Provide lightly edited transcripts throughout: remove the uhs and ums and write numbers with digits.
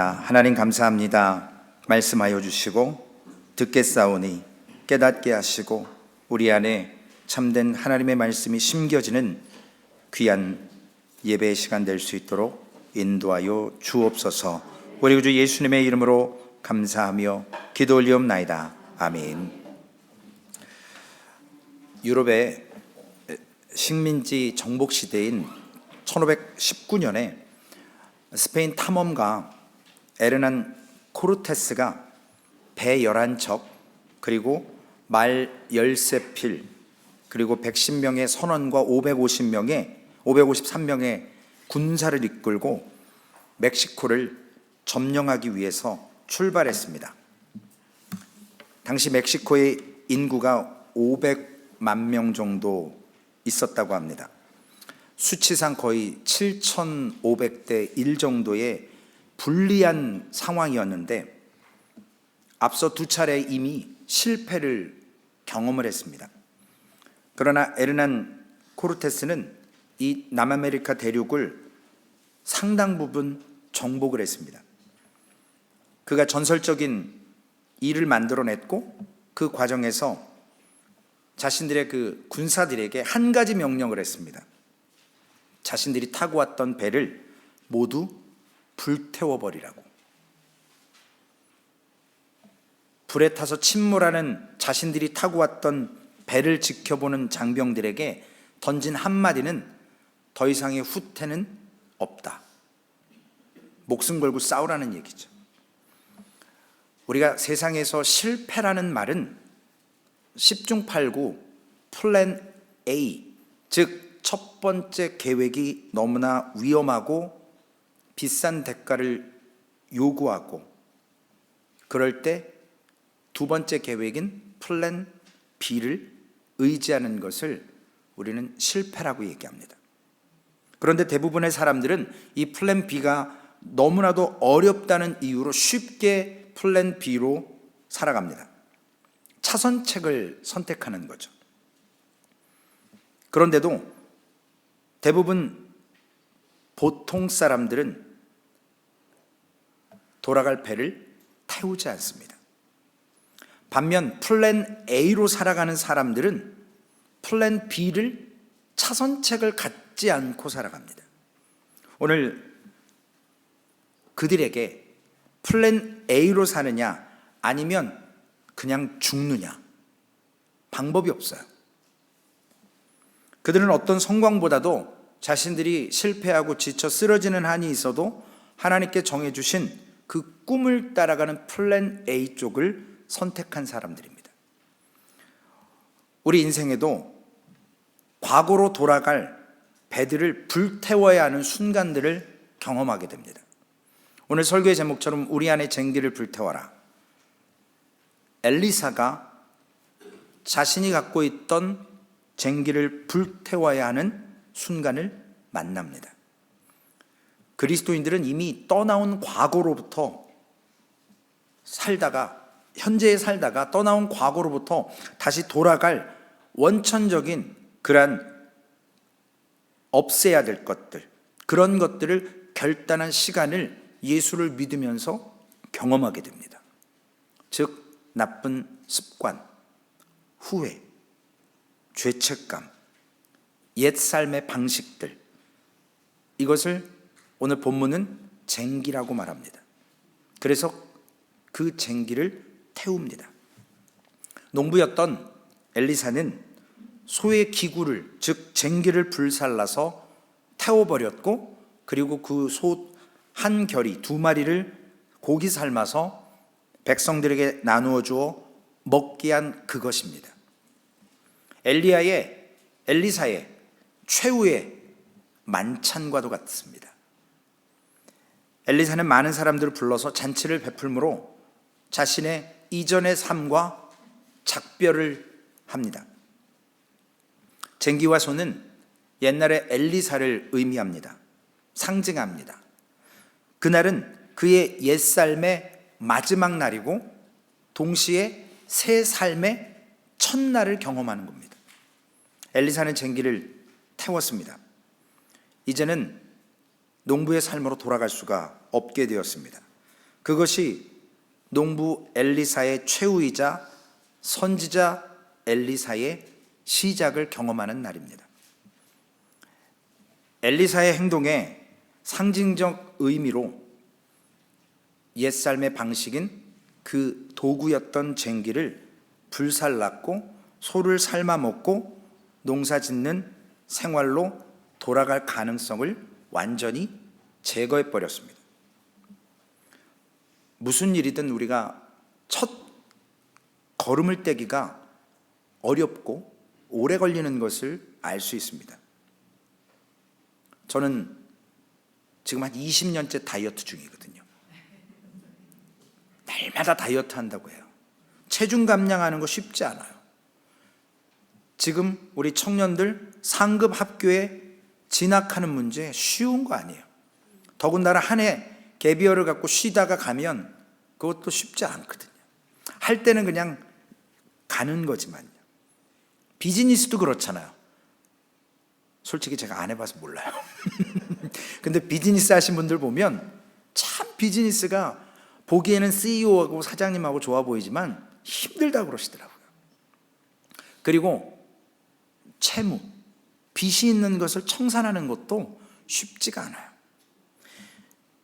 하나님 감사합니다. 말씀하여 주시고 듣겠사오니 깨닫게 하시고 우리 안에 참된 하나님의 말씀이 심겨지는 귀한 예배의 시간 될 수 있도록 인도하여 주옵소서. 우리 구주 예수님의 이름으로 감사하며 기도 올리옵나이다. 아멘. 유럽의 식민지 정복 시대인 1519년에 스페인 탐험가 에르난 코르테스가 배 11척 그리고 말 13필 그리고 110명의 선원과 553명의 군사를 이끌고 멕시코를 점령하기 위해서 출발했습니다. 당시 멕시코의 인구가 500만 명 정도 있었다고 합니다. 수치상 거의 7,500대 1 정도의 불리한 상황이었는데 앞서 두 차례 이미 실패를 경험을 했습니다. 그러나 에르난 코르테스는 이 남아메리카 대륙을 상당 부분 정복을 했습니다. 그가 전설적인 일을 만들어냈고 그 과정에서 자신들의 그 군사들에게 한 가지 명령을 했습니다. 자신들이 타고 왔던 배를 모두 불태워버리라고. 불에 타서 침몰하는 자신들이 타고 왔던 배를 지켜보는 장병들에게 던진 한마디는 더 이상의 후퇴는 없다. 목숨 걸고 싸우라는 얘기죠. 우리가 세상에서 실패라는 말은 10중 8구 플랜 A, 즉 첫 번째 계획이 너무나 위험하고 비싼 대가를 요구하고 그럴 때 두 번째 계획인 플랜 B를 의지하는 것을 우리는 실패라고 얘기합니다. 그런데 대부분의 사람들은 이 플랜 B가 너무나도 어렵다는 이유로 쉽게 플랜 B로 살아갑니다. 차선책을 선택하는 거죠. 그런데도 대부분 보통 사람들은 돌아갈 배를 태우지 않습니다. 반면 플랜 A로 살아가는 사람들은 플랜 B를 차선책을 갖지 않고 살아갑니다. 오늘 그들에게 플랜 A로 사느냐 아니면 그냥 죽느냐 방법이 없어요. 그들은 어떤 성광보다도 자신들이 실패하고 지쳐 쓰러지는 한이 있어도 하나님께 정해주신 그 꿈을 따라가는 플랜 A 쪽을 선택한 사람들입니다. 우리 인생에도 과거로 돌아갈 배들을 불태워야 하는 순간들을 경험하게 됩니다. 오늘 설교의 제목처럼 우리 안의 쟁기를 불태워라. 엘리사가 자신이 갖고 있던 쟁기를 불태워야 하는 순간을 만납니다. 그리스도인들은 이미 떠나온 과거로부터 현재에 살다가 떠나온 과거로부터 다시 돌아갈 원천적인 그러한 없애야 될 것들, 그런 것들을 결단한 시간을 예수를 믿으면서 경험하게 됩니다. 즉 나쁜 습관, 후회, 죄책감, 옛 삶의 방식들, 이것을 오늘 본문은 쟁기라고 말합니다. 그래서 그 쟁기를 태웁니다. 농부였던 엘리사는 소의 기구를, 즉 쟁기를 불살라서 태워버렸고 그리고 그 소 한 결이 2마리를 고기 삶아서 백성들에게 나누어 주어 먹게 한 그것입니다. 엘리사의 최후의 만찬과도 같습니다. 엘리사는 많은 사람들을 불러서 잔치를 베풀므로 자신의 이전의 삶과 작별을 합니다. 쟁기와 소는 옛날의 엘리사를 의미합니다. 상징합니다. 그날은 그의 옛삶의 마지막 날이고 동시에 새 삶의 첫날을 경험하는 겁니다. 엘리사는 쟁기를 태웠습니다. 이제는 농부의 삶으로 돌아갈 수가 없게 되었습니다. 그것이 농부 엘리사의 최후이자 선지자 엘리사의 시작을 경험하는 날입니다. 엘리사의 행동에 상징적 의미로 옛삶의 방식인 그 도구였던 쟁기를 불살랐고 소를 삶아 먹고 농사 짓는 생활로 돌아갈 가능성을 완전히 제거해 버렸습니다. 무슨 일이든 우리가 첫 걸음을 떼기가 어렵고 오래 걸리는 것을 알 수 있습니다. 저는 지금 한 20년째 다이어트 중이거든요. 날마다 다이어트 한다고 해요. 체중 감량하는 거 쉽지 않아요. 지금 우리 청년들 상급 학교에 진학하는 문제 쉬운 거 아니에요. 더군다나 한 해 갭이어를 갖고 쉬다가 가면 그것도 쉽지 않거든요. 할 때는 그냥 가는 거지만요. 비즈니스도 그렇잖아요. 솔직히 제가 안 해봐서 몰라요. 근데 비즈니스 하신 분들 보면 참 비즈니스가 보기에는 CEO하고 사장님하고 좋아 보이지만 힘들다고 그러시더라고요. 그리고 채무, 빚이 있는 것을 청산하는 것도 쉽지가 않아요.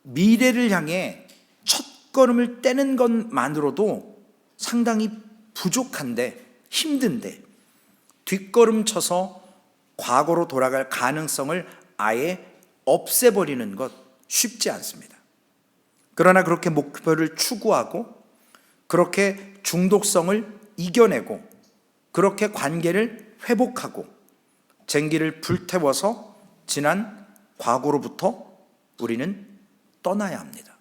미래를 향해 첫 걸음을 떼는 것만으로도 상당히 부족한데, 힘든데 뒷걸음 쳐서 과거로 돌아갈 가능성을 아예 없애버리는 것 쉽지 않습니다. 그러나 그렇게 목표를 추구하고 그렇게 중독성을 이겨내고 그렇게 관계를 회복하고 쟁기를 불태워서 지난 과거로부터 우리는 떠나야 합니다.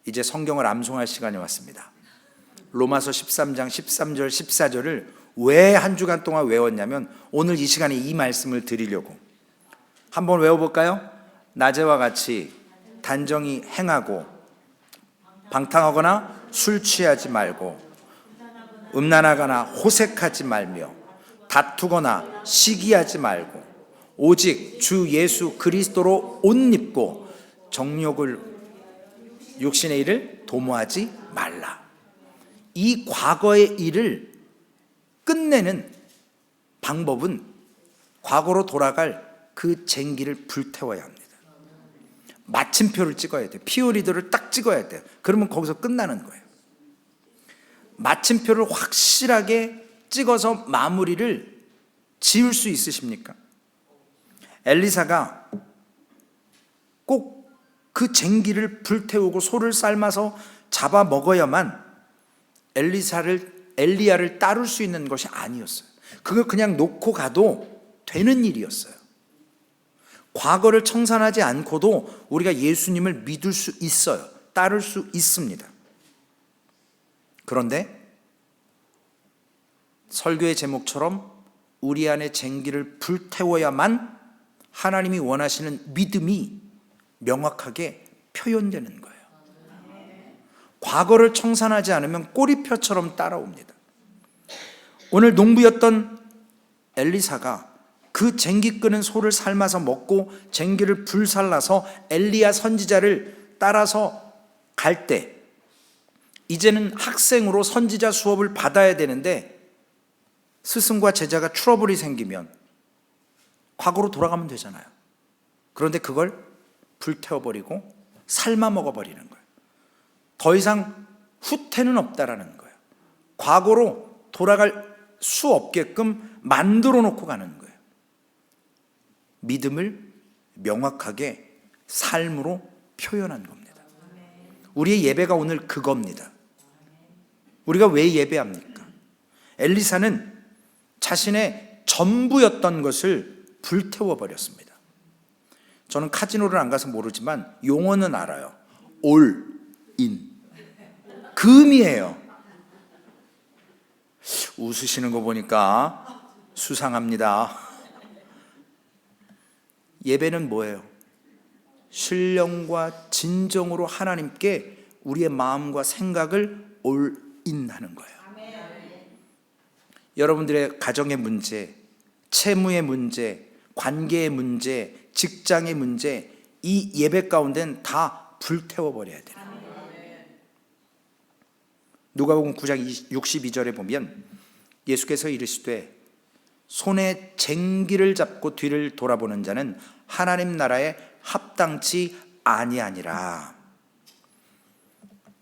이제 성경을 암송할 시간이 왔습니다. 로마서 13장 13절 14절을 왜 한 주간 동안 외웠냐면 오늘 이 시간에 이 말씀을 드리려고. 한번 외워볼까요? 낮에와 같이 단정히 행하고 방탕하거나 술 취하지 말고 음란하거나 호색하지 말며 다투거나 시기하지 말고 오직 주 예수 그리스도로 옷 입고 정욕을 육신의 일을 도모하지 말라. 이 과거의 일을 끝내는 방법은 과거로 돌아갈 그 쟁기를 불태워야 합니다. 마침표를 찍어야 돼요. 피오리더를 딱 찍어야 돼요. 그러면 거기서 끝나는 거예요. 마침표를 확실하게 찍어서 마무리를 지을 수 있으십니까? 엘리사가 꼭 그 쟁기를 불태우고 소를 삶아서 잡아 먹어야만 엘리야를 따를 수 있는 것이 아니었어요. 그걸 그냥 놓고 가도 되는 일이었어요. 과거를 청산하지 않고도 우리가 예수님을 믿을 수 있어요. 따를 수 있습니다. 그런데 설교의 제목처럼 우리 안에 쟁기를 불태워야만 하나님이 원하시는 믿음이 명확하게 표현되는 거예요. 과거를 청산하지 않으면 꼬리표처럼 따라옵니다. 오늘 농부였던 엘리사가 그 쟁기 끄는 소를 삶아서 먹고 쟁기를 불살라서 엘리야 선지자를 따라서 갈 때 이제는 학생으로 선지자 수업을 받아야 되는데 스승과 제자가 트러블이 생기면 과거로 돌아가면 되잖아요. 그런데 그걸 불태워버리고 삶아 먹어버리는 거예요. 더 이상 후퇴는 없다라는 거예요. 과거로 돌아갈 수 없게끔 만들어 놓고 가는 거예요. 믿음을 명확하게 삶으로 표현한 겁니다. 우리의 예배가 오늘 그겁니다. 우리가 왜 예배합니까? 엘리사는 자신의 전부였던 것을 불태워버렸습니다. 저는 카지노를 안 가서 모르지만 용어는 알아요. 올 인. 그 의미예요. 웃으시는 거 보니까 수상합니다. 예배는 뭐예요? 신령과 진정으로 하나님께 우리의 마음과 생각을 올인하는 거예요. 여러분들의 가정의 문제, 채무의 문제, 관계의 문제, 직장의 문제, 이 예배 가운데는 다 불태워버려야 돼요. 누가복음 9장 62절에 보면 예수께서 이르시되 손에 쟁기를 잡고 뒤를 돌아보는 자는 하나님 나라에 합당치 아니하니라.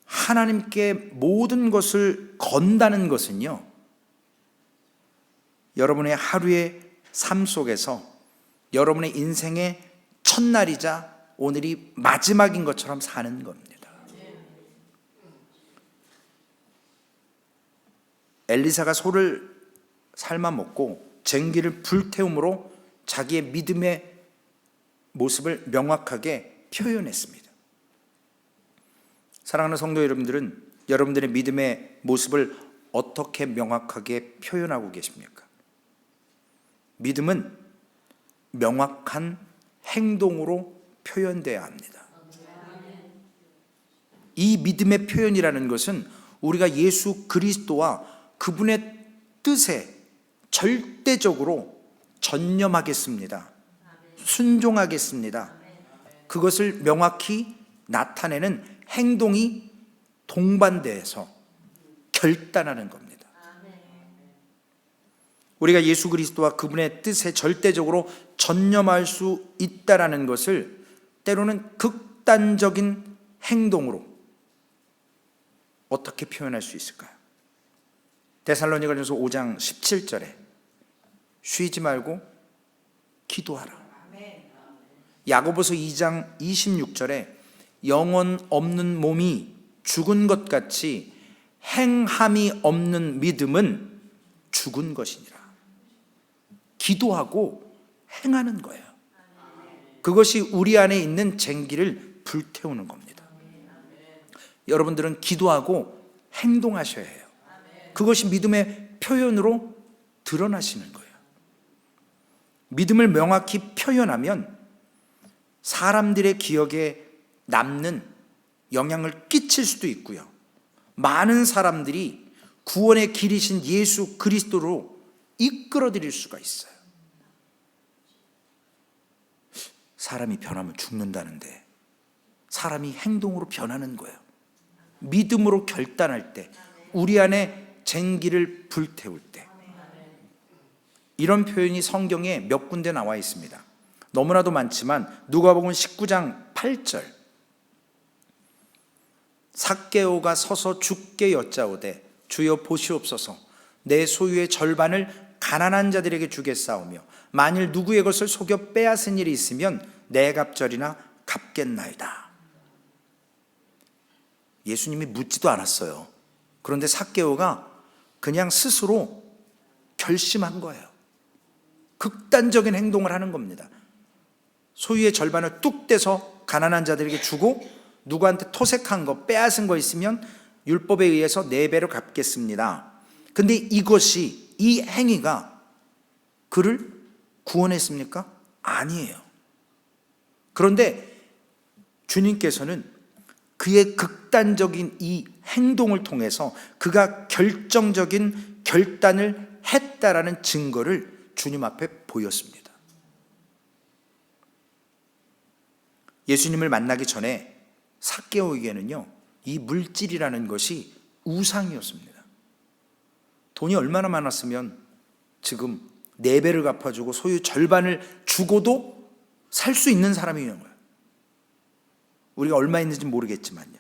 하나님께 모든 것을 건다는 것은요, 여러분의 하루의 삶 속에서 여러분의 인생의 첫날이자 오늘이 마지막인 것처럼 사는 겁니다. 엘리사가 소를 삶아 먹고 쟁기를 불태움으로 자기의 믿음의 모습을 명확하게 표현했습니다. 사랑하는 성도 여러분들은 여러분들의 믿음의 모습을 어떻게 명확하게 표현하고 계십니까? 믿음은 명확한 행동으로 표현돼야 합니다. 이 믿음의 표현이라는 것은 우리가 예수 그리스도와 그분의 뜻에 절대적으로 전념하겠습니다. 순종하겠습니다. 그것을 명확히 나타내는 행동이 동반돼서 결단하는 겁니다. 우리가 예수 그리스도와 그분의 뜻에 절대적으로 전념할 수 있다라는 것을 때로는 극단적인 행동으로 어떻게 표현할 수 있을까요? 데살로니가전서 5장 17절에 쉬지 말고 기도하라. 야고보서 2장 26절에 영혼 없는 몸이 죽은 것 같이 행함이 없는 믿음은 죽은 것이니라. 기도하고 행하는 거예요. 그것이 우리 안에 있는 쟁기를 불태우는 겁니다. 여러분들은 기도하고 행동하셔야 해요. 그것이 믿음의 표현으로 드러나시는 거예요. 믿음을 명확히 표현하면 사람들의 기억에 남는 영향을 끼칠 수도 있고요, 많은 사람들이 구원의 길이신 예수 그리스도로 이끌어 드릴 수가 있어요. 사람이 변하면 죽는다는데 사람이 행동으로 변하는 거예요. 믿음으로 결단할 때, 우리 안에 쟁기를 불태울 때. 이런 표현이 성경에 몇 군데 나와 있습니다. 너무나도 많지만 누가복음 19장 8절, 삭개오가 서서 주께 여짜오되 주여 보시옵소서, 내 소유의 절반을 가난한 자들에게 주겠사오며 만일 누구의 것을 속여 빼앗은 일이 있으면 내 갑절이나 갚겠나이다. 예수님이 묻지도 않았어요. 그런데 삭개오가 그냥 스스로 결심한 거예요. 극단적인 행동을 하는 겁니다. 소유의 절반을 뚝 떼서 가난한 자들에게 주고 누구한테 토색한 거, 빼앗은 거 있으면 율법에 의해서 4배로 갚겠습니다. 근데 이것이, 이 행위가 그를 구원했습니까? 아니에요. 그런데 주님께서는 그의 극단적인 이 행동을 통해서 그가 결정적인 결단을 했다라는 증거를 주님 앞에 보였습니다. 예수님을 만나기 전에 삭개오에게는요, 이 물질이라는 것이 우상이었습니다. 돈이 얼마나 많았으면 지금 4배를 갚아주고 소유 절반을 주고도 살 수 있는 사람이었는 거예요. 우리가 얼마 있는지 모르겠지만요.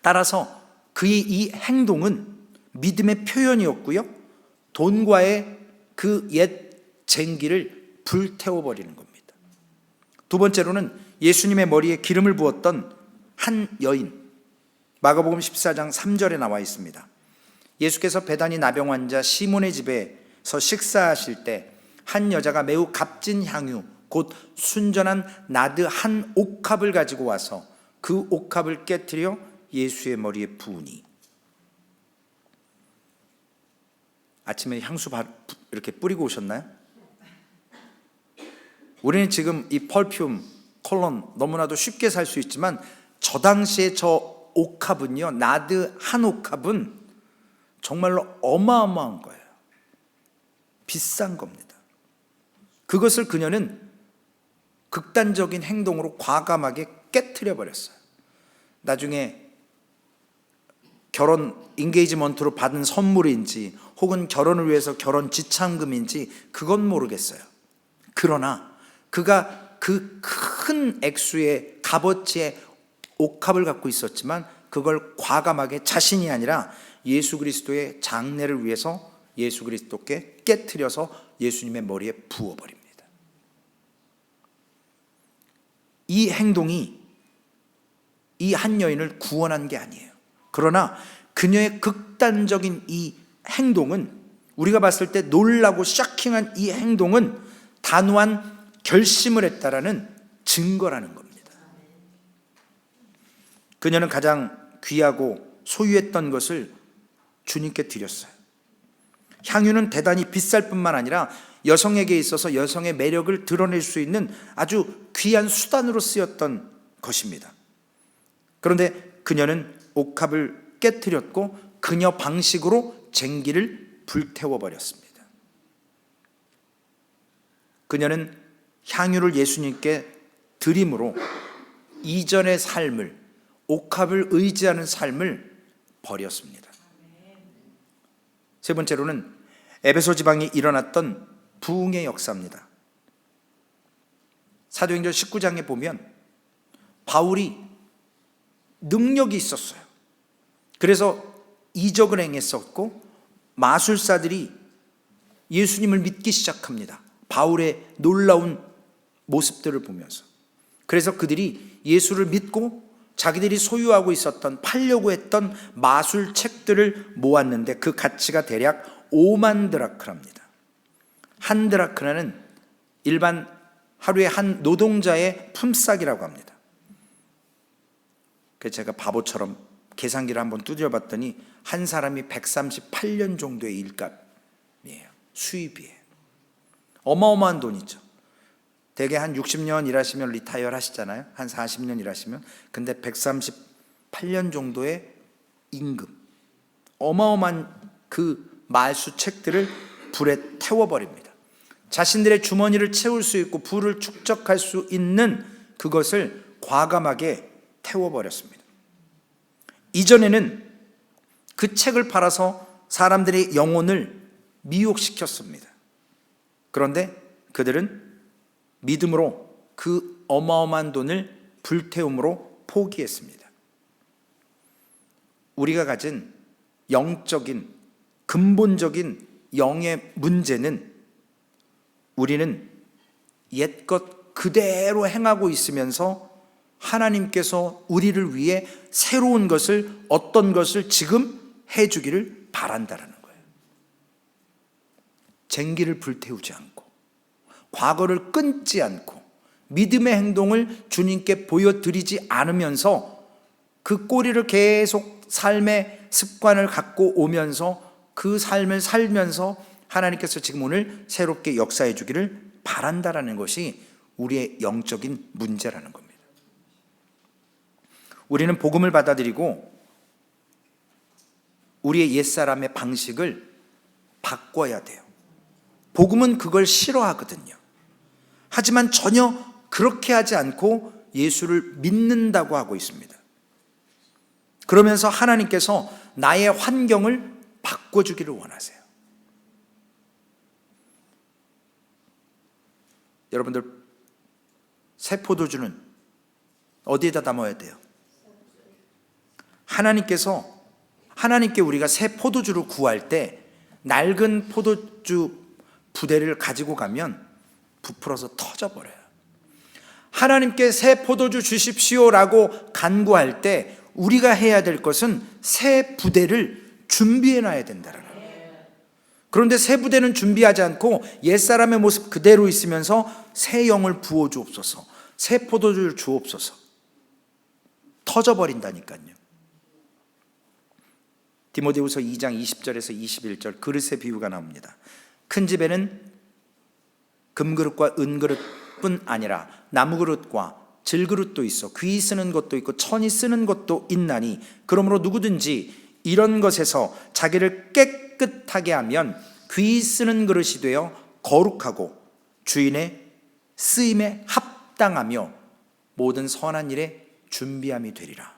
따라서 그의 이 행동은 믿음의 표현이었고요, 돈과의 그 옛 쟁기를 불태워버리는 겁니다. 두 번째로는 예수님의 머리에 기름을 부었던 한 여인, 마가복음 14장 3절에 나와 있습니다. 예수께서 베다니 나병 환자 시몬의 집에서 식사하실 때 한 여자가 매우 값진 향유 곧 순전한 나드 한 옥합을 가지고 와서 그 옥합을 깨뜨려 예수의 머리에 부으니. 아침에 향수 이렇게 뿌리고 오셨나요? 우리는 지금 이 펄퓸, 콜론 너무나도 쉽게 살 수 있지만 저 당시에 저 옥합은요, 나드 한 옥합은 정말로 어마어마한 거예요. 비싼 겁니다. 그것을 그녀는 극단적인 행동으로 과감하게 깨트려 버렸어요. 나중에 결혼 인게이지먼트로 받은 선물인지 혹은 결혼을 위해서 결혼 지참금인지 그건 모르겠어요. 그러나 그가 그 큰 액수의 값어치의 옥합을 갖고 있었지만 그걸 과감하게 자신이 아니라 예수 그리스도의 장례를 위해서 예수 그리스도께 깨트려서 예수님의 머리에 부어버립니다. 이 행동이 이 한 여인을 구원한 게 아니에요. 그러나 그녀의 극단적인 이 행동은, 우리가 봤을 때 놀라고 쇼킹한 이 행동은 단호한 결심을 했다라는 증거라는 겁니다. 그녀는 가장 귀하고 소유했던 것을 주님께 드렸어요. 향유는 대단히 비쌀 뿐만 아니라 여성에게 있어서 여성의 매력을 드러낼 수 있는 아주 귀한 수단으로 쓰였던 것입니다. 그런데 그녀는 옥합을 깨트렸고 그녀 방식으로 쟁기를 불태워버렸습니다. 그녀는 향유를 예수님께 드림으로 이전의 삶을, 옥합을 의지하는 삶을 버렸습니다. 세 번째로는 에베소 지방에 일어났던 부흥의 역사입니다. 사도행전 19장에 보면 바울이 능력이 있었어요. 그래서 이적을 행했었고 마술사들이 예수님을 믿기 시작합니다. 바울의 놀라운 모습들을 보면서. 그래서 그들이 예수를 믿고 자기들이 소유하고 있었던, 팔려고 했던 마술책들을 모았는데 그 가치가 대략 5만 드라크랍니다. 한 드라크라는 일반 하루에 한 노동자의 품삯이라고 합니다. 그래서 제가 바보처럼 계산기를 한번 두드려 봤더니 한 사람이 138년 정도의 일값이에요. 수입이에요. 어마어마한 돈이죠. 대개 한 60년 일하시면 리타이어 하시잖아요. 한 40년 일하시면. 근데 138년 정도의 임금, 어마어마한 그 말수책들을 불에 태워버립니다. 자신들의 주머니를 채울 수 있고 부를 축적할 수 있는 그것을 과감하게 태워버렸습니다. 이전에는 그 책을 팔아서 사람들의 영혼을 미혹시켰습니다. 그런데 그들은 믿음으로 그 어마어마한 돈을 불태움으로 포기했습니다. 우리가 가진 영적인, 근본적인 영의 문제는 우리는 옛것 그대로 행하고 있으면서 하나님께서 우리를 위해 새로운 것을, 어떤 것을 지금 해주기를 바란다라는 거예요. 쟁기를 불태우지 않고 과거를 끊지 않고 믿음의 행동을 주님께 보여드리지 않으면서 그 꼬리를 계속 삶의 습관을 갖고 오면서 그 삶을 살면서 하나님께서 지금 오늘 새롭게 역사해 주기를 바란다라는 것이 우리의 영적인 문제라는 겁니다. 우리는 복음을 받아들이고 우리의 옛사람의 방식을 바꿔야 돼요. 복음은 그걸 싫어하거든요. 하지만 전혀 그렇게 하지 않고 예수를 믿는다고 하고 있습니다. 그러면서 하나님께서 나의 환경을 바꿔주기를 원하세요. 여러분들, 새 포도주는 어디에다 담아야 돼요? 하나님께 우리가 새 포도주를 구할 때 낡은 포도주 부대를 가지고 가면 부풀어서 터져버려요. 하나님께 새 포도주 주십시오라고 간구할 때 우리가 해야 될 것은 새 부대를 준비해 놔야 된다는 거예요. 그런데 새 부대는 준비하지 않고 옛사람의 모습 그대로 있으면서 새 영을 부어 주옵소서, 새 포도주를 주옵소서, 터져버린다니까요. 디모데후서 2장 20절에서 21절 그릇의 비유가 나옵니다. 큰 집에는 금그릇과 은그릇뿐 아니라 나무그릇과 질그릇도 있어 귀 쓰는 것도 있고 천이 쓰는 것도 있나니 그러므로 누구든지 이런 것에서 자기를 깨끗하게 하면 귀 쓰는 그릇이 되어 거룩하고 주인의 쓰임에 합당하며 모든 선한 일에 준비함이 되리라.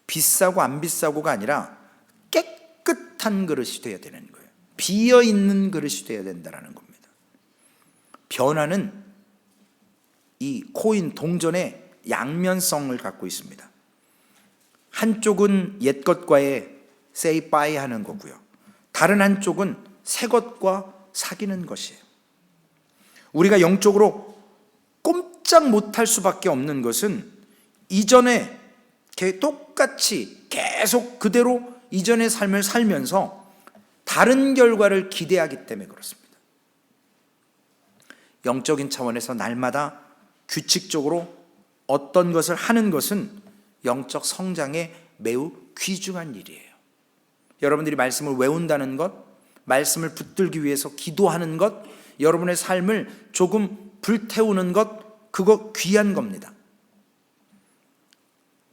비싸고 안 비싸고가 아니라 깨끗한 그릇이 되어야 되는 거예요. 비어있는 그릇이 되어야 된다는 겁니다. 변화는 이 코인 동전의 양면성을 갖고 있습니다. 한쪽은 옛 것과의 say bye 하는 거고요, 다른 한쪽은 새 것과 사귀는 것이에요. 우리가 영적으로 꼼짝 못할 수밖에 없는 것은 이전에 똑같이 계속 그대로 이전의 삶을 살면서 다른 결과를 기대하기 때문에 그렇습니다. 영적인 차원에서 날마다 규칙적으로 어떤 것을 하는 것은 영적 성장에 매우 귀중한 일이에요. 여러분들이 말씀을 외운다는 것, 말씀을 붙들기 위해서 기도하는 것, 여러분의 삶을 조금 불태우는 것, 그거 귀한 겁니다.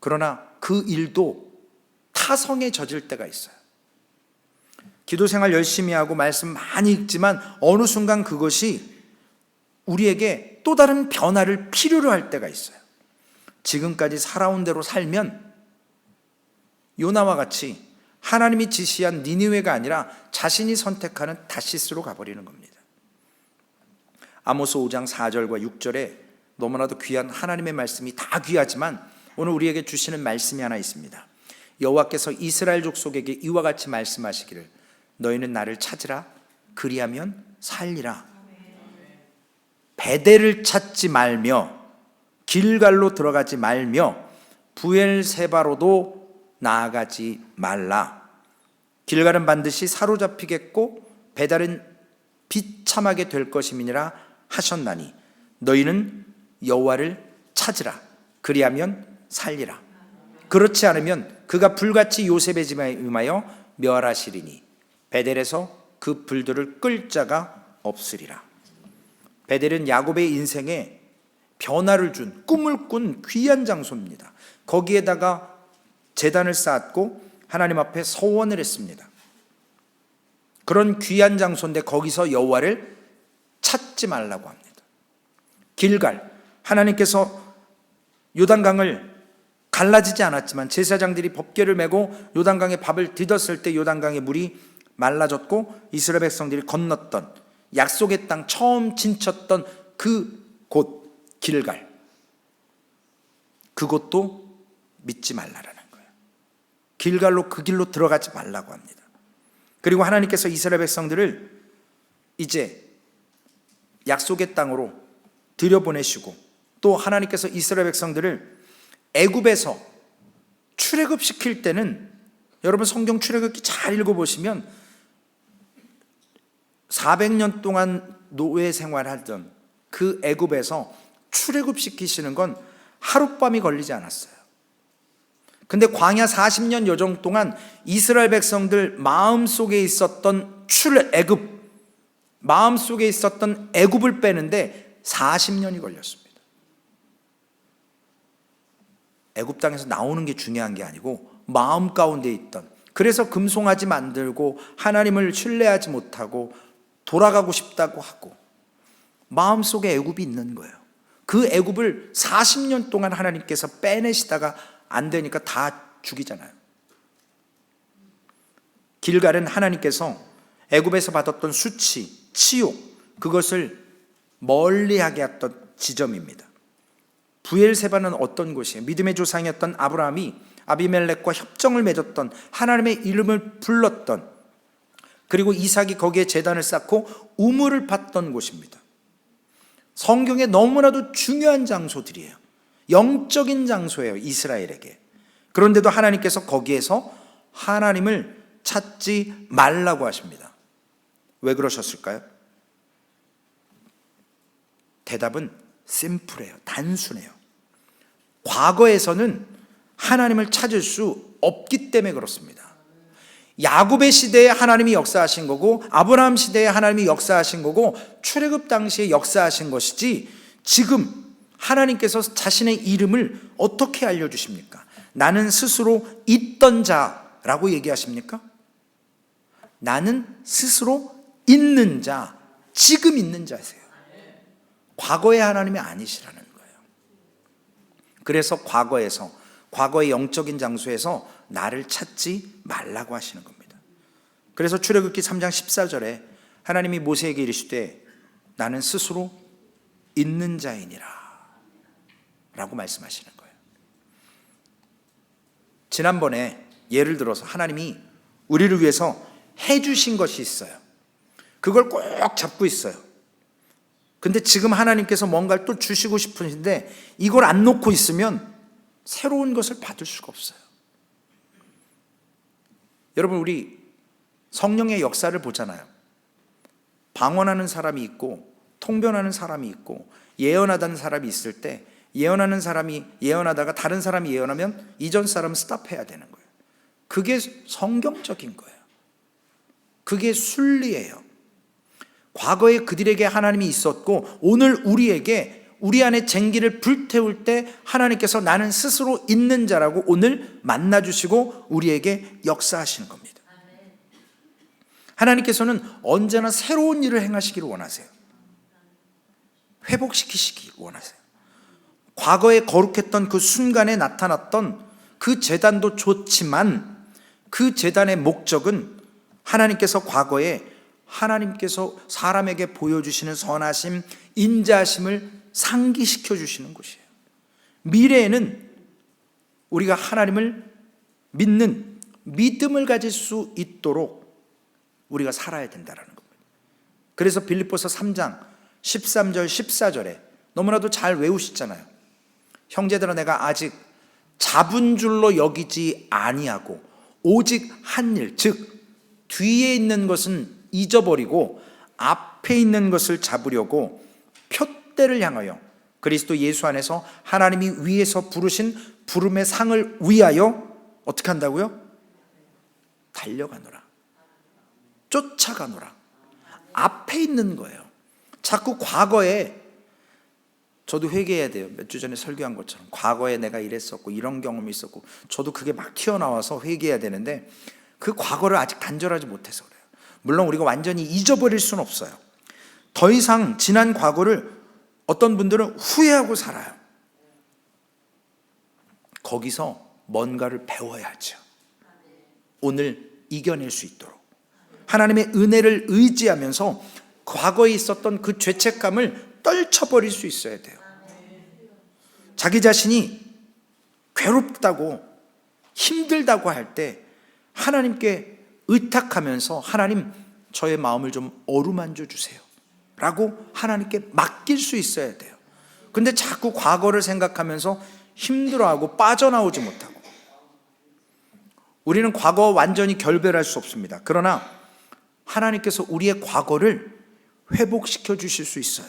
그러나 그 일도 타성에 젖을 때가 있어요. 기도 생활 열심히 하고 말씀 많이 읽지만 어느 순간 그것이 우리에게 또 다른 변화를 필요로 할 때가 있어요. 지금까지 살아온 대로 살면 요나와 같이 하나님이 지시한 니느웨가 아니라 자신이 선택하는 다시스로 가버리는 겁니다. 아모스 5장 4절과 6절에 너무나도 귀한 하나님의 말씀이 다 귀하지만 오늘 우리에게 주시는 말씀이 하나 있습니다. 여호와께서 이스라엘 족속에게 이와 같이 말씀하시기를 너희는 나를 찾으라 그리하면 살리라. 베델을 찾지 말며 길갈로 들어가지 말며 부엘세바로도 나아가지 말라. 길갈은 반드시 사로잡히겠고 베델은 비참하게 될 것임이니라 하셨나니 너희는 여호와를 찾으라 그리하면 살리라. 그렇지 않으면 그가 불같이 요셉의 집에 임하여 멸하시리니 베델에서 그 불들을 끌 자가 없으리라. 베델은 야곱의 인생에 변화를 준, 꿈을 꾼 귀한 장소입니다. 거기에다가 제단을 쌓았고 하나님 앞에 서원을 했습니다. 그런 귀한 장소인데 거기서 여호와를 찾지 말라고 합니다. 길갈, 하나님께서 요단강을 갈라지지 않았지만 제사장들이 법궤를 메고 요단강에 밥을 디뎠을 때 요단강의 물이 말라졌고 이스라엘 백성들이 건넜던 약속의 땅 처음 진쳤던 그 곳 길갈, 그것도 믿지 말라라는 거예요. 길갈로 그 길로 들어가지 말라고 합니다. 그리고 하나님께서 이스라엘 백성들을 이제 약속의 땅으로 들여보내시고 또 하나님께서 이스라엘 백성들을 애굽에서 출애굽시킬 때는 여러분 성경 출애굽기 잘 읽어보시면 400년 동안 노예 생활하던 그 애굽에서 출애굽시키시는 건 하룻밤이 걸리지 않았어요. 근데 광야 40년 여정 동안 이스라엘 백성들 마음속에 있었던 출애굽, 마음속에 있었던 애굽을 빼는데 40년이 걸렸습니다. 애굽 땅에서 나오는 게 중요한 게 아니고 마음 가운데 있던, 그래서 금송아지 만들고 하나님을 신뢰하지 못하고 돌아가고 싶다고 하고 마음속에 애굽이 있는 거예요. 그 애굽을 40년 동안 하나님께서 빼내시다가 안 되니까 다 죽이잖아요. 길갈은 하나님께서 애굽에서 받았던 수치, 치욕, 그것을 멀리하게 했던 지점입니다. 부엘세바는 어떤 곳이에요? 믿음의 조상이었던 아브라함이 아비멜렉과 협정을 맺었던, 하나님의 이름을 불렀던, 그리고 이삭이 거기에 제단을 쌓고 우물을 팠던 곳입니다. 성경에 너무나도 중요한 장소들이에요. 영적인 장소예요, 이스라엘에게. 그런데도 하나님께서 거기에서 하나님을 찾지 말라고 하십니다. 왜 그러셨을까요? 대답은 심플해요. 단순해요. 과거에서는 하나님을 찾을 수 없기 때문에 그렇습니다. 야곱의 시대에 하나님이 역사하신 거고 아브라함 시대에 하나님이 역사하신 거고 출애굽 당시에 역사하신 것이지, 지금 하나님께서 자신의 이름을 어떻게 알려주십니까? 나는 스스로 있던 자라고 얘기하십니까? 나는 스스로 있는 자, 지금 있는 자세요. 과거의 하나님이 아니시라는 거예요. 그래서 과거의 영적인 장소에서 나를 찾지 말라고 하시는 겁니다. 그래서 출애굽기 3장 14절에 하나님이 모세에게 이르시되 나는 스스로 있는 자이니라 라고 말씀하시는 거예요. 지난번에 예를 들어서 하나님이 우리를 위해서 해주신 것이 있어요. 그걸 꼭 잡고 있어요. 근데 지금 하나님께서 뭔가를 또 주시고 싶으신데 이걸 안 놓고 있으면 새로운 것을 받을 수가 없어요. 여러분, 우리 성령의 역사를 보잖아요. 방언하는 사람이 있고 통변하는 사람이 있고 예언하다는 사람이 있을 때 예언하는 사람이 예언하다가 다른 사람이 예언하면 이전 사람은 스탑해야 되는 거예요. 그게 성경적인 거예요. 그게 순리예요. 과거에 그들에게 하나님이 있었고 오늘 우리 안에 쟁기를 불태울 때 하나님께서 나는 스스로 있는 자라고 오늘 만나주시고 우리에게 역사하시는 겁니다. 하나님께서는 언제나 새로운 일을 행하시기를 원하세요. 회복시키시기 원하세요. 과거에 거룩했던 그 순간에 나타났던 그 제단도 좋지만 그 제단의 목적은 하나님께서 과거에 하나님께서 사람에게 보여주시는 선하심, 인자하심을 상기시켜 주시는 것이에요. 미래에는 우리가 하나님을 믿는 믿음을 가질 수 있도록 우리가 살아야 된다는 겁니다. 그래서 빌립보서 3장 13절 14절에 너무나도 잘 외우시잖아요. 형제들아 내가 아직 잡은 줄로 여기지 아니하고 오직 한 일, 즉 뒤에 있는 것은 잊어버리고 앞에 있는 것을 잡으려고 표대를 향하여 그리스도 예수 안에서 하나님이 위에서 부르신 부름의 상을 위하여 어떻게 한다고요? 달려가노라. 쫓아가노라. 앞에 있는 거예요. 자꾸 과거에 저도 회개해야 돼요. 몇 주 전에 설교한 것처럼 과거에 내가 이랬었고 이런 경험이 있었고 저도 그게 막 튀어나와서 회개해야 되는데 그 과거를 아직 단절하지 못해서 그래요. 물론 우리가 완전히 잊어버릴 수는 없어요. 더 이상 지난 과거를 어떤 분들은 후회하고 살아요. 거기서 뭔가를 배워야죠. 오늘 이겨낼 수 있도록 하나님의 은혜를 의지하면서 과거에 있었던 그 죄책감을 떨쳐버릴 수 있어야 돼요. 자기 자신이 괴롭다고 힘들다고 할 때 하나님께 의탁하면서 하나님 저의 마음을 좀 어루만져 주세요 라고 하나님께 맡길 수 있어야 돼요. 근데 자꾸 과거를 생각하면서 힘들어하고 빠져나오지 못하고 우리는 과거와 완전히 결별할 수 없습니다. 그러나 하나님께서 우리의 과거를 회복시켜 주실 수 있어요.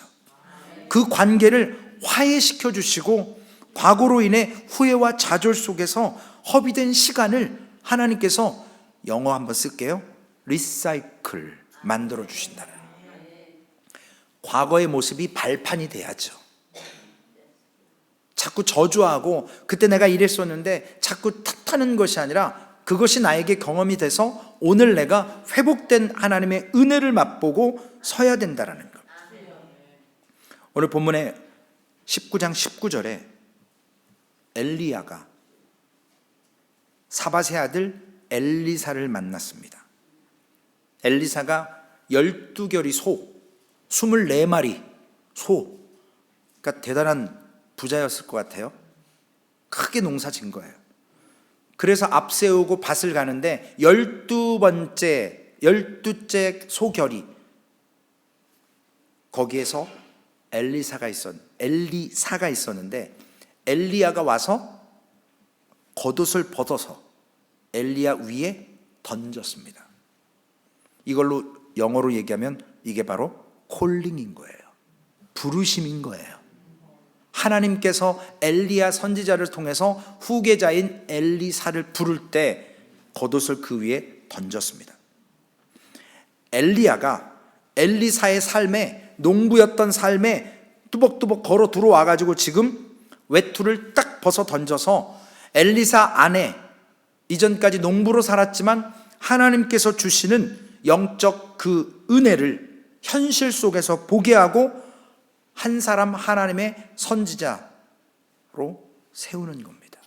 그 관계를 화해시켜 주시고 과거로 인해 후회와 좌절 속에서 허비된 시간을 하나님께서 영어 한번 쓸게요. 리사이클 만들어 주신다는. 과거의 모습이 발판이 돼야죠. 자꾸 저주하고 그때 내가 이랬었는데 자꾸 탓하는 것이 아니라 그것이 나에게 경험이 돼서 오늘 내가 회복된 하나님의 은혜를 맛보고 서야 된다는 것. 오늘 본문의 19장 19절에 엘리야가 사밧의 아들 엘리사를 만났습니다. 엘리사가 12결의 소, 24마리 소, 그러니까 대단한 부자였을 것 같아요. 크게 농사 진 거예요. 그래서 앞세우고 밭을 가는데 12째 소결이 거기에서 엘리사가 있었는데 엘리야가 와서 겉옷을 벗어서 엘리야 위에 던졌습니다. 이걸로 영어로 얘기하면 이게 바로 콜링인 거예요. 부르심인 거예요. 하나님께서 엘리야 선지자를 통해서 후계자인 엘리사를 부를 때 겉옷을 그 위에 던졌습니다. 엘리야가 엘리사의 삶에 농부였던 삶에 뚜벅뚜벅 걸어 들어와가지고 지금 외투를 딱 벗어 던져서 엘리사 안에 이전까지 농부로 살았지만 하나님께서 주시는 영적 그 은혜를 현실 속에서 보게 하고 한 사람 하나님의 선지자로 세우는 겁니다.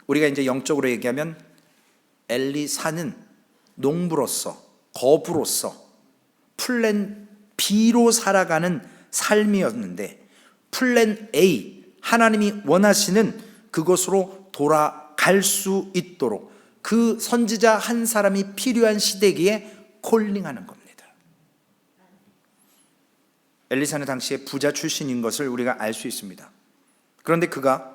우리가 이제 영적으로 얘기하면 엘리사는 농부로서, 거부로서 플랜 B로 살아가는 삶이었는데 플랜 A, 하나님이 원하시는 그것으로 돌아갈 수 있도록 그 선지자 한 사람이 필요한 시대기에 콜링하는 겁니다. 엘리사는 당시에 부자 출신인 것을 우리가 알 수 있습니다. 그런데 그가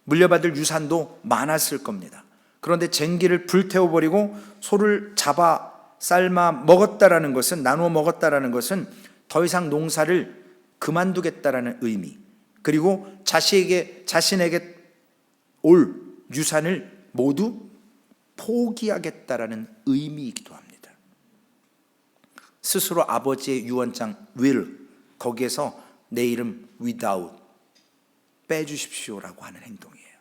물려받을 유산도 많았을 겁니다. 그런데 쟁기를 불태워버리고 소를 잡아 삶아 먹었다라는 것은, 나누어 먹었다라는 것은 더 이상 농사를 그만두겠다라는 의미, 그리고 자신에게 올 유산을 모두 포기하겠다라는 의미이기도 합니다. 스스로 아버지의 유언장 will, 거기에서 내 이름 without 빼주십시오라고 하는 행동이에요.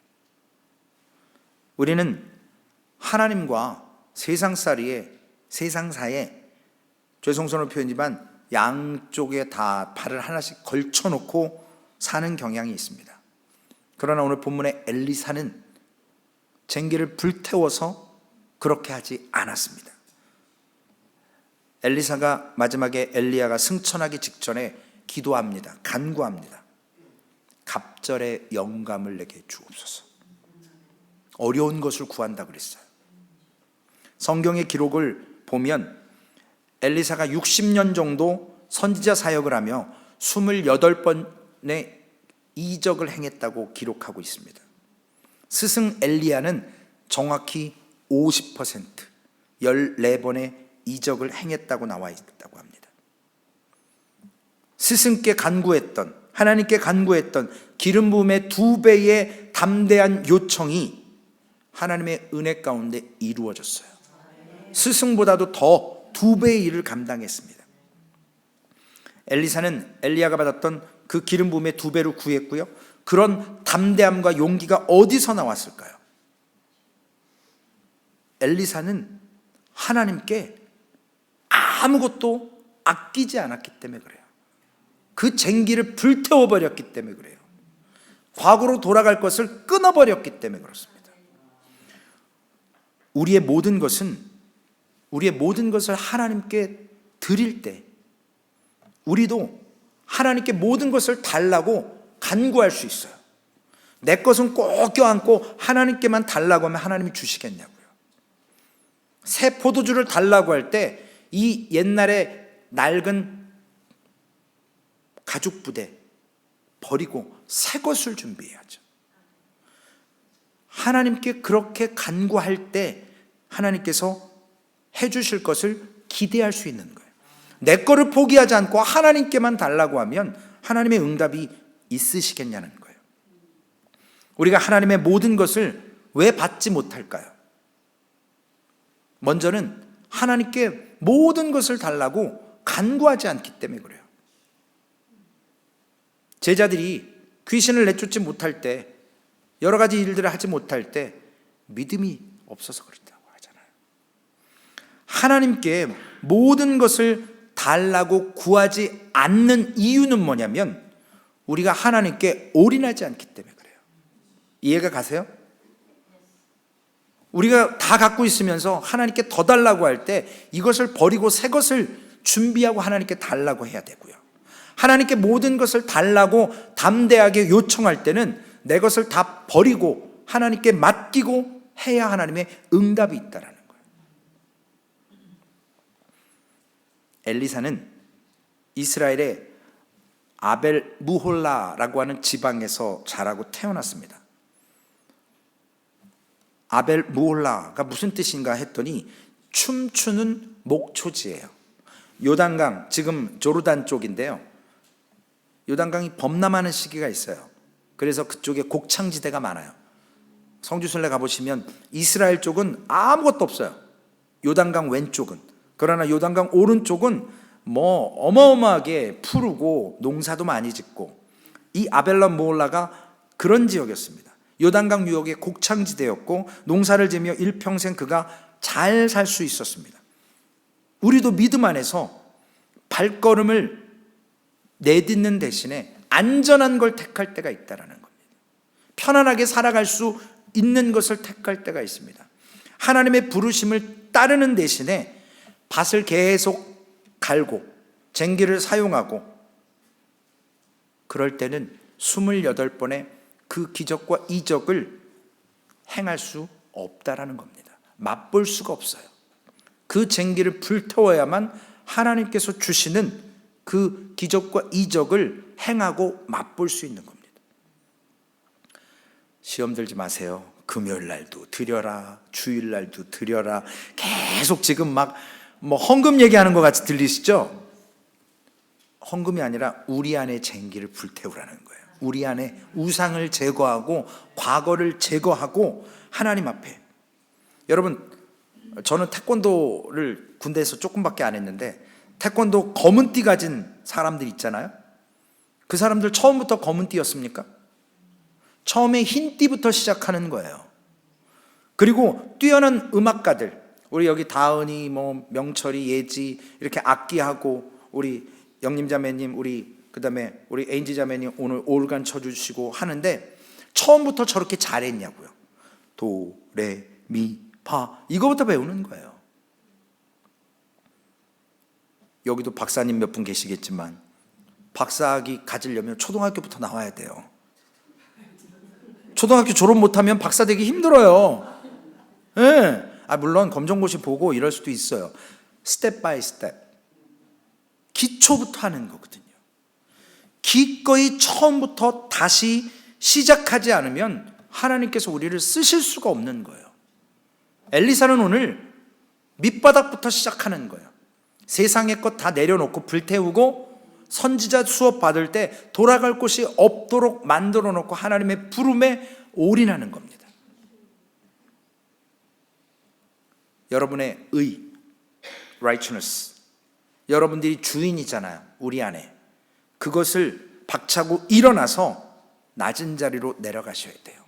우리는 하나님과 세상사이에 죄송스러운 표현이지만 양쪽에 다 발을 하나씩 걸쳐놓고 사는 경향이 있습니다. 그러나 오늘 본문의 엘리사는 쟁기를 불태워서 그렇게 하지 않았습니다. 엘리사가 마지막에 엘리야가 승천하기 직전에 기도합니다. 간구합니다. 갑절의 영감을 내게 주옵소서. 어려운 것을 구한다 그랬어요. 성경의 기록을 보면 엘리사가 60년 정도 선지자 사역을 하며 28번의 이적을 행했다고 기록하고 있습니다. 스승 엘리야는 정확히 50%, 14번의 이적을 행했다고 나와 있다고 합니다. 스승께 간구했던, 하나님께 간구했던 기름 부음의 2배의 담대한 요청이 하나님의 은혜 가운데 이루어졌어요. 스승보다도 더 2배의 일을 감당했습니다. 엘리사는 엘리야가 받았던 그 기름 부음의 2배로 구했고요. 그런 담대함과 용기가 어디서 나왔을까요? 엘리사는 하나님께 아무것도 아끼지 않았기 때문에 그래요. 그 쟁기를 불태워버렸기 때문에 그래요. 과거로 돌아갈 것을 끊어버렸기 때문에 그렇습니다. 우리의 모든 것을 하나님께 드릴 때 우리도 하나님께 모든 것을 달라고 간구할 수 있어요. 내 것은 꼭 껴안고 하나님께만 달라고 하면 하나님이 주시겠냐고요. 새 포도주를 달라고 할 때 이 옛날에 낡은 가죽 부대 버리고 새 것을 준비해야죠. 하나님께 그렇게 간구할 때 하나님께서 해주실 것을 기대할 수 있는 거예요. 내 거를 포기하지 않고 하나님께만 달라고 하면 하나님의 응답이 있으시겠냐는 거예요. 우리가 하나님의 모든 것을 왜 받지 못할까요? 먼저는 하나님께 모든 것을 달라고 간구하지 않기 때문에 그래요. 제자들이 귀신을 내쫓지 못할 때, 여러 가지 일들을 하지 못할 때 믿음이 없어서 그렇다고 하잖아요. 하나님께 모든 것을 달라고 구하지 않는 이유는 뭐냐면 우리가 하나님께 올인하지 않기 때문에 그래요. 이해가 가세요? 우리가 다 갖고 있으면서 하나님께 더 달라고 할 때 이것을 버리고 새 것을 준비하고 하나님께 달라고 해야 되고요. 하나님께 모든 것을 달라고 담대하게 요청할 때는 내 것을 다 버리고 하나님께 맡기고 해야 하나님의 응답이 있다라는 거예요. 엘리사는 이스라엘의 아벨 무홀라라고 하는 지방에서 자라고 태어났습니다. 아벨 무홀라가 무슨 뜻인가 했더니 춤추는 목초지예요. 요단강, 지금 조르단 쪽인데요. 요단강이 범람하는 시기가 있어요. 그래서 그쪽에 곡창지대가 많아요. 성지순례 가보시면 이스라엘 쪽은 아무것도 없어요. 요단강 왼쪽은. 그러나 요단강 오른쪽은 뭐 어마어마하게 푸르고 농사도 많이 짓고, 이 아벨람 무홀라가 그런 지역이었습니다. 요단강 유역의 곡창지대였고 농사를 지으며 일평생 그가 잘 살 수 있었습니다. 우리도 믿음 안에서 발걸음을 내딛는 대신에 안전한 걸 택할 때가 있다라는 겁니다. 편안하게 살아갈 수 있는 것을 택할 때가 있습니다. 하나님의 부르심을 따르는 대신에 밭을 계속 갈고 쟁기를 사용하고 그럴 때는 28번의 그 기적과 이적을 행할 수 없다라는 겁니다. 맛볼 수가 없어요. 그 쟁기를 불태워야만 하나님께서 주시는 그 기적과 이적을 행하고 맛볼 수 있는 겁니다. 시험 들지 마세요. 금요일 날도 드려라, 주일 날도 드려라. 계속 지금 막 헌금 얘기하는 것 같이 들리시죠? 헌금이 아니라 우리 안에 쟁기를 불태우라는 거예요. 우리 안에 우상을 제거하고 과거를 제거하고 하나님 앞에. 여러분, 저는 태권도를 군대에서 조금밖에 안 했는데 태권도 검은 띠 가진 사람들 있잖아요. 그 사람들 처음부터 검은 띠였습니까? 처음에 흰 띠부터 시작하는 거예요. 그리고 뛰어난 음악가들, 우리 여기 다은이, 명철이, 예지 이렇게 악기하고, 우리 영림 자매님, 그다음에 우리 에인지 자매님 오늘 올간 쳐주시고 하는데 처음부터 저렇게 잘했냐고요. 도, 레, 미, 파 이거부터 배우는 거예요. 여기도 박사님 몇 분 계시겠지만 박사학위 가지려면 초등학교부터 나와야 돼요. 초등학교 졸업 못하면 박사 되기 힘들어요. 네. 물론 검정고시 보고 이럴 수도 있어요. 스텝 바이 스텝 기초부터 하는 거거든요. 기꺼이 처음부터 다시 시작하지 않으면 하나님께서 우리를 쓰실 수가 없는 거예요. 엘리사는 오늘 밑바닥부터 시작하는 거예요. 세상의 것 다 내려놓고 불태우고 선지자 수업 받을 때 돌아갈 곳이 없도록 만들어 놓고 하나님의 부름에 올인하는 겁니다. 여러분의 의, righteousness, 여러분들이 주인이잖아요. 우리 안에 그것을 박차고 일어나서 낮은 자리로 내려가셔야 돼요.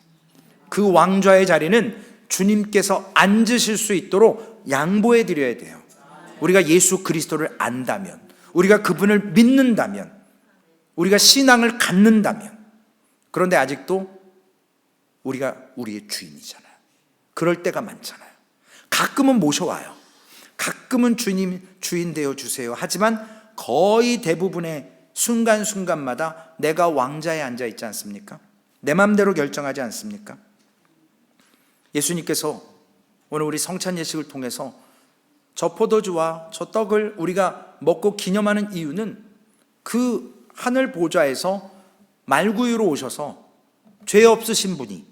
그 왕좌의 자리는 주님께서 앉으실 수 있도록 양보해 드려야 돼요. 우리가 예수 그리스도를 안다면, 우리가 그분을 믿는다면, 우리가 신앙을 갖는다면. 그런데 아직도 우리가 우리의 주인이잖아요. 그럴 때가 많잖아요. 가끔은 모셔와요. 가끔은 주님 주인 되어 주세요. 하지만 거의 대부분의 순간순간마다 내가 왕자에 앉아 있지 않습니까? 내 마음대로 결정하지 않습니까? 예수님께서 오늘 우리 성찬 예식을 통해서 저 포도주와 저 떡을 우리가 먹고 기념하는 이유는 그 하늘 보좌에서 말구유로 오셔서 죄 없으신 분이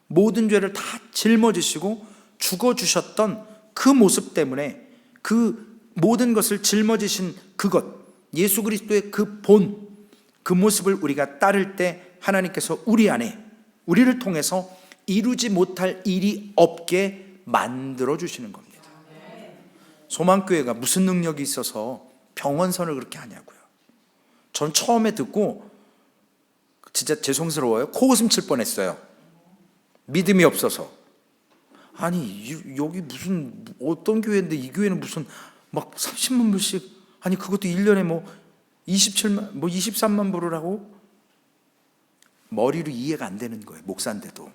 모든 죄를 다 짊어지시고 죽어주셨던 그 모습 때문에 그 모든 것을 짊어지신 그것, 예수 그리스도의 그 본, 그 모습을 우리가 따를 때 하나님께서 우리 안에 우리를 통해서 이루지 못할 일이 없게 만들어 주시는 겁니다. 소망교회가 무슨 능력이 있어서 병원선을 그렇게 하냐고요. 전 처음에 듣고 진짜 죄송스러워요. 코웃음 칠 뻔했어요. 믿음이 없어서. 아니 여기 무슨 어떤 교회인데 이 교회는 무슨 막 30만 불씩, 아니 그것도 1년에 27만 23만 불을 하고. 머리로 이해가 안 되는 거예요. 목사인데도.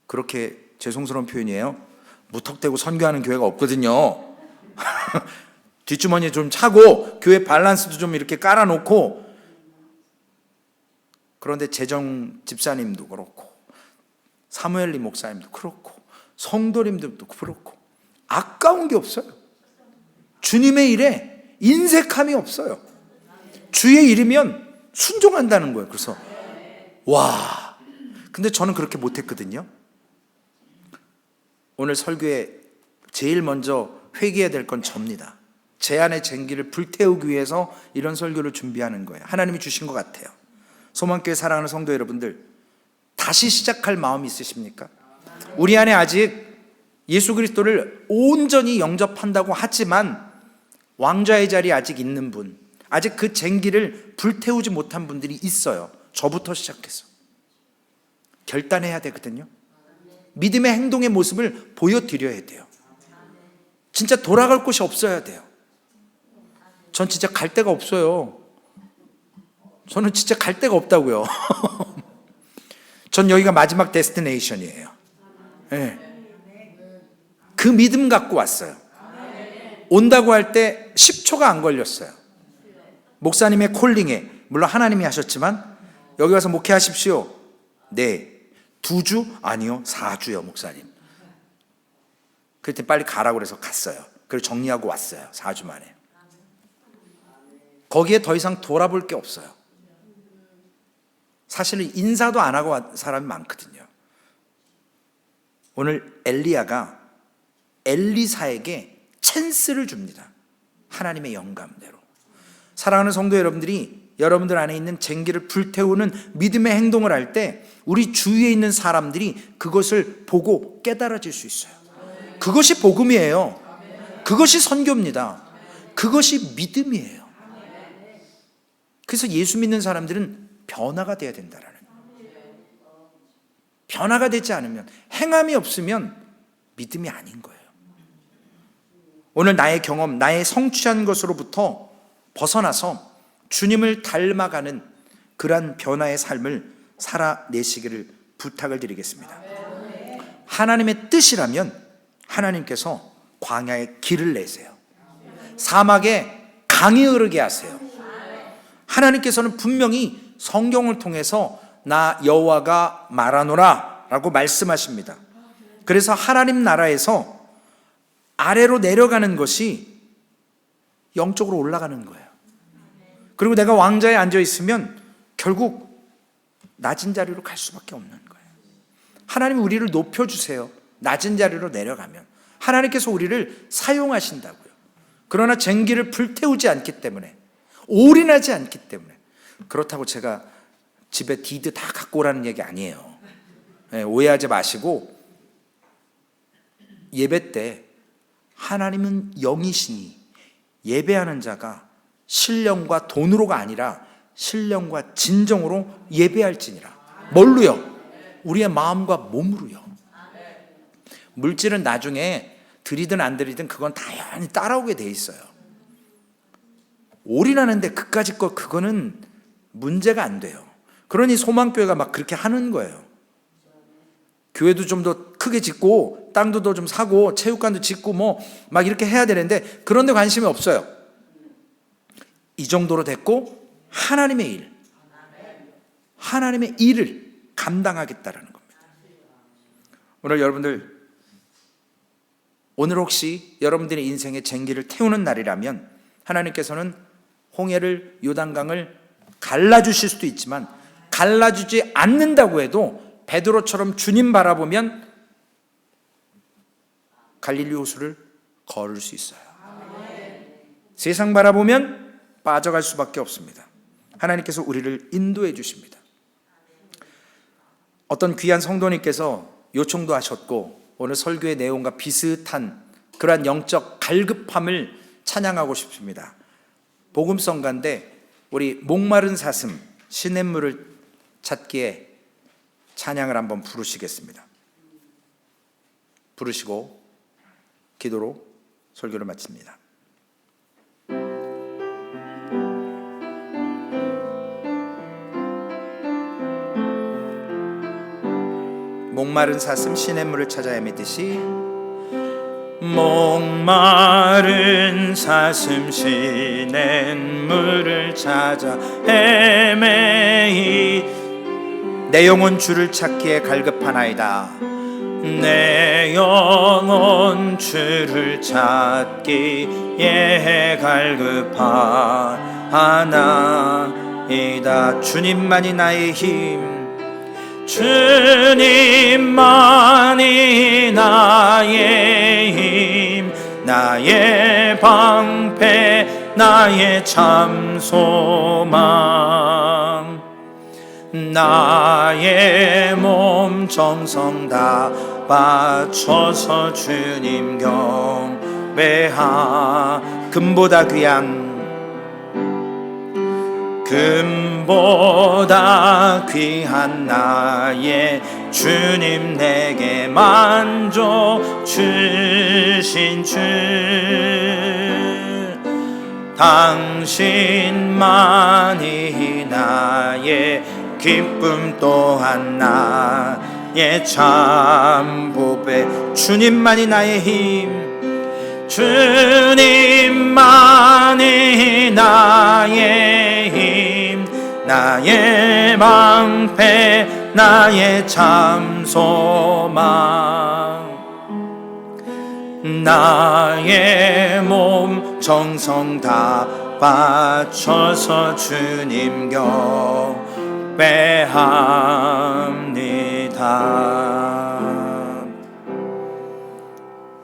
그렇게 죄송스러운 표현이에요. 무턱대고 선교하는 교회가 없거든요. 뒷주머니에 좀 차고 교회 밸런스도 좀 이렇게 깔아놓고. 그런데 재정 집사님도 그렇고 사무엘리 목사님도 그렇고 성도님들도 그렇고 아까운 게 없어요. 주님의 일에 인색함이 없어요. 주의 일이면 순종한다는 거예요. 그래서 와, 근데 저는 그렇게 못했거든요. 오늘 설교에 제일 먼저 회개해야 될 건 접니다. 제 안의 쟁기를 불태우기 위해서 이런 설교를 준비하는 거예요. 하나님이 주신 것 같아요. 소망교회 사랑하는 성도 여러분들, 다시 시작할 마음이 있으십니까? 우리 안에 아직 예수 그리스도를 온전히 영접한다고 하지만 왕좌의 자리에 아직 있는 분, 아직 그 쟁기를 불태우지 못한 분들이 있어요. 저부터 시작해서 결단해야 되거든요. 믿음의 행동의 모습을 보여드려야 돼요. 진짜 돌아갈 곳이 없어야 돼요. 전 진짜 갈 데가 없어요. 저는 진짜 갈 데가 없다고요. 전 여기가 마지막 데스티네이션이에요. 네. 그 믿음 갖고 왔어요. 온다고 할 때 10초가 안 걸렸어요. 목사님의 콜링에, 물론 하나님이 하셨지만, 여기 와서 목회하십시오. 네. 2주? 아니요, 4주요 목사님. 그때 빨리 가라고 그래서 갔어요. 그리고 정리하고 왔어요. 4주 만에. 거기에 더 이상 돌아볼 게 없어요. 사실은 인사도 안 하고 온 사람이 많거든요. 오늘 엘리야가 엘리사에게 찬스를 줍니다. 하나님의 영감대로. 사랑하는 성도 여러분들이 여러분들 안에 있는 쟁기를 불태우는 믿음의 행동을 할 때 우리 주위에 있는 사람들이 그것을 보고 깨달아질 수 있어요. 그것이 복음이에요. 그것이 선교입니다. 그것이 믿음이에요. 그래서 예수 믿는 사람들은 변화가 돼야 된다라는 거예요. 변화가 되지 않으면, 행함이 없으면 믿음이 아닌 거예요. 오늘 나의 경험, 나의 성취한 것으로부터 벗어나서 주님을 닮아가는 그러한 변화의 삶을 살아내시기를 부탁을 드리겠습니다. 하나님의 뜻이라면 하나님께서 광야에 길을 내세요. 사막에 강이 흐르게 하세요. 하나님께서는 분명히 성경을 통해서 나 여호와가 말하노라 라고 말씀하십니다. 그래서 하나님 나라에서 아래로 내려가는 것이 영적으로 올라가는 거예요. 그리고 내가 왕좌에 앉아 있으면 결국 낮은 자리로 갈 수밖에 없는 거예요. 하나님이 우리를 높여주세요. 낮은 자리로 내려가면 하나님께서 우리를 사용하신다고요. 그러나 쟁기를 불태우지 않기 때문에, 올인하지 않기 때문에. 그렇다고 제가 집에 디드 다 갖고 오라는 얘기 아니에요. 오해하지 마시고, 예배 때 하나님은 영이시니 예배하는 자가 신령과 돈으로가 아니라 신령과 진정으로 예배할지니라. 뭘로요? 우리의 마음과 몸으로요. 물질은 나중에 드리든 안 드리든 그건 당연히 따라오게 돼 있어요. 올인하는데 그까짓 거, 그거는 문제가 안 돼요. 그러니 소망교회가 막 그렇게 하는 거예요. 교회도 좀 더 크게 짓고 땅도 더 좀 사고 체육관도 짓고 뭐 막 이렇게 해야 되는데, 그런 데 관심이 없어요. 이 정도로 됐고 하나님의 일, 하나님의 일을 감당하겠다라는 겁니다. 오늘 여러분들, 오늘 혹시 여러분들의 인생의 쟁기를 태우는 날이라면 하나님께서는 홍해를, 요단강을 갈라주실 수도 있지만, 갈라주지 않는다고 해도 베드로처럼 주님 바라보면 갈릴리 호수를 걸을 수 있어요. 세상 바라보면 빠져갈 수밖에 없습니다. 하나님께서 우리를 인도해 주십니다. 어떤 귀한 성도님께서 요청도 하셨고, 오늘 설교의 내용과 비슷한 그러한 영적 갈급함을 찬양하고 싶습니다. 복음성가인데 우리 목마른 사슴 시냇물을 찾기에 찬양을 한번 부르시겠습니다. 부르시고 기도로 설교를 마칩니다. 목마른 사슴 시냇물을 찾아 헤매듯이, 목마른 사슴 시냇물을 찾아 헤매이, 내 영혼 주를 찾기에 갈급하나이다. 내 영혼 주를 찾기에 갈급하나이다. 주님만이 나의 힘, 주님만이 나의 힘, 나의 방패, 나의 참 소망. 나의 몸 정성 다 바쳐서 주님 경배하. 금보다 귀한, 금보다 귀한 나의 주님, 내게 만족 주신 주. 당신만이 나의 기쁨 또한 나의 참보배. 주님만이 나의 힘, 주님만이 나의 힘, 나의 방패, 나의 참 소망. 나의 몸 정성 다 바쳐서 주님 경배합니다.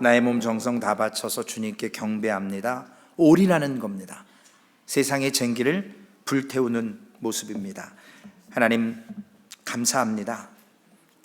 나의 몸 정성 다 바쳐서 주님께 경배합니다. 올인하는 겁니다. 세상의 쟁기를 불태우는 모습입니다. 하나님 감사합니다.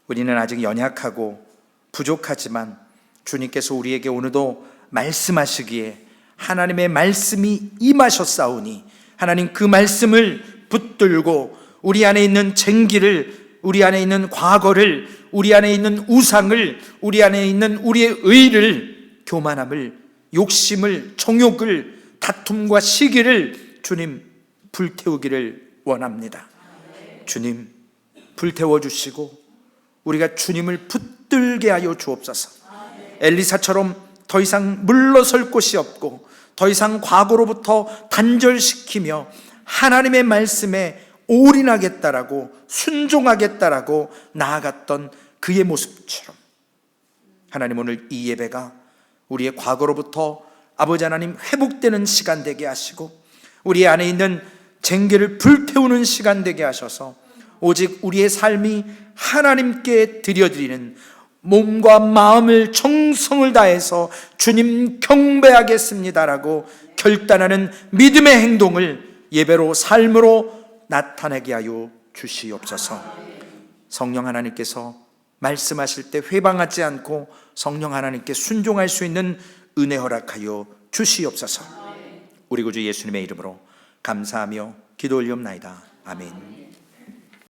우리는 아직 연약하고 부족하지만 주님께서 우리에게 오늘도 말씀하시기에 하나님의 말씀이 임하셨사오니 하나님 그 말씀을 붙들고 우리 안에 있는 쟁기를, 우리 안에 있는 과거를, 우리 안에 있는 우상을, 우리 안에 있는 우리의 의를, 교만함을, 욕심을, 정욕을, 다툼과 시기를 주님 불태우기를 원합니다. 주님 불태워 주시고 우리가 주님을 붙들게 하여 주옵소서. 엘리사처럼 더 이상 물러설 곳이 없고 더 이상 과거로부터 단절시키며 하나님의 말씀에 올인하겠다라고 순종하겠다라고 나아갔던 그의 모습처럼 하나님 오늘 이 예배가 우리의 과거로부터 아버지 하나님 회복되는 시간 되게 하시고 우리 안에 있는 쟁기를 불태우는 시간 되게 하셔서 오직 우리의 삶이 하나님께 드려드리는 몸과 마음을 정성을 다해서 주님 경배하겠습니다라고 결단하는 믿음의 행동을 예배로 삶으로 나타내게 하여 주시옵소서. 성령 하나님께서 말씀하실 때 회방하지 않고 성령 하나님께 순종할 수 있는 은혜 허락하여 주시옵소서. 우리 구주 예수님의 이름으로 감사하며 기도 올리옵나이다. 아멘.